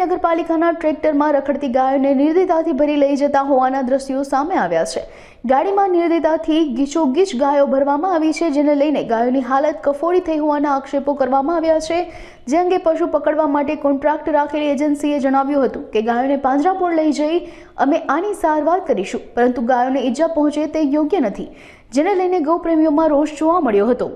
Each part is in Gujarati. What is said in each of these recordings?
નગરપાલિકાના ટ્રેક્ટરમાં રખડતી ગાયોને નિર્દયતાથી ભરી લઈ જતા હોવાના દ્રશ્યો સામે આવ્યા છે। ગાડીમાં નિર્દયતાથી ગીચોગીચ ગાયો ભરવામાં આવી છે, જેને લઈને ગાયોની હાલત કફોડી થઈ હોવાના આક્ષેપો કરવામાં આવ્યા છે। જે અંગે પશુ પકડવા માટે કોન્ટ્રાક્ટ રાખેલી એજન્સીએ જણાવ્યું હતું કે ગાયોને પાંજરાપોળ લઈ જઈ અમે આની સારવાર કરીશું, પરંતુ ગાયોને ઈજા પહોંચે તે યોગ્ય નથી, જેને લઈને ગૌપ્રેમીઓમાં રોષ જોવા મળ્યો હતો।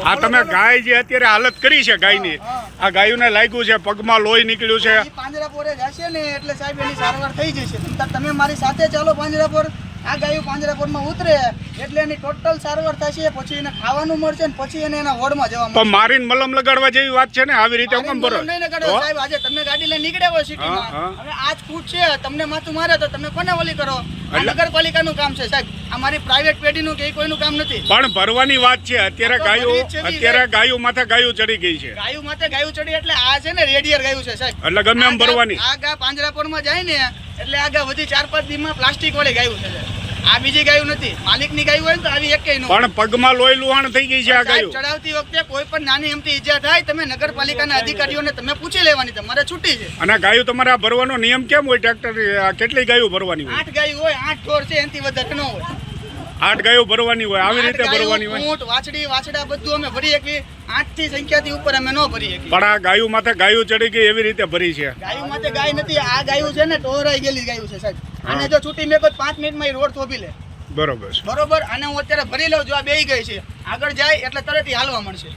આ તમે ગાય જે અત્યારે હાલત કરી છે ગાયની, આ ગાયોને લાગ્યું છે પગમાં લોહી નીકળ્યું છે, પાંજરાપોરે જશે ને એટલે સાહેબ એની સારવાર થઈ જશે। તમે મારી સાથે ચાલો પાંજરાપોર, આ ગાયો પાંજરાપોરમાં ઉતરે એટલે એની ટોટલ સારવાર થશે, પછી એને ખાવાનું મળશે ને પછી એને એના વોર્ડમાં જવા મળશે। પણ મારીને મલમ લગાડવા જેવી વાત છે ને, આવી રીતે હું બરો નહીં લગાડો સાહેબ। આજે તમે ગાડી લઈને નીકળ્યા હોય સિટીમાં, હવે આજ ફૂટ છે, તમને માથું મારે તો તમે કોને ઓલી કરો? આ નગરપાલિકાનું કામ છે સાહેબ, આ મારી પ્રાઇવેટ પેઢીનું કે કોઈનું કામ નથી। પણ ભરવાની વાત છે અત્યારે ગાયો માથે ગાયો ચડી ગઈ છે, ગાયો માથે ગાયો ચડી એટલે આ છે ને રેડિયર ગાયું છે સાહેબ, એટલે ગમે એમ ભરવાની। આ ગા પાંજરાપોરમાં જાય ને એટલે આ ગા વધી 4-5 દિવસમાં પ્લાસ્ટિક વાળી ગાયું છે, આ બીજી ગાયું નથી। માલિકની ગાયું હોય ને તો આવી એકેય ન હોય। પણ પગમાં લોહી લુહાણ થઈ ગઈ છે આ ગાયો। ચડાવતી વખતે કોઈ પણ નાની એમથી ઈજા થાય તમે નગરપાલિકાના અધિકારીઓને તમે પૂછી લેવાની, તમારે છૂટી છે। અને ગાયો તમારે આ ભરવાનો નિયમ કેમ હોય? ટ્રેક્ટર કેટલી ગાયો ભરવાની હોય? 8 ગાયો હોય, 8 ઢોર છે, એનાથી વધારે ન હોય। 8 ગાયો ભરવાની હોય, આવી રીતે ભરવાની હોય। ઊંટ વાછડી વાછડા બધું અમે ભરી શકીએ, 8 થી સંખ્યાથી ઉપર અમે ન ભરી શકીએ। પણ આ ગાયો માથે ગાયો ચડી ગઈ એવી રીતે ભરી છે? ગાયો માથે ગાય નથી, આ ગાયું છે ને ટોરાઈ ગયેલી ગાયું છે સાહેબ। આને જો છૂટી મેકો 5 મિનિટમાં રોડ થોભી લે। બરોબર બરોબર, આને હું અત્યારે ભરી લઉં, જો આ બેહી ગઈ છે, આગળ જાય એટલે તરત હાલવા મળશે।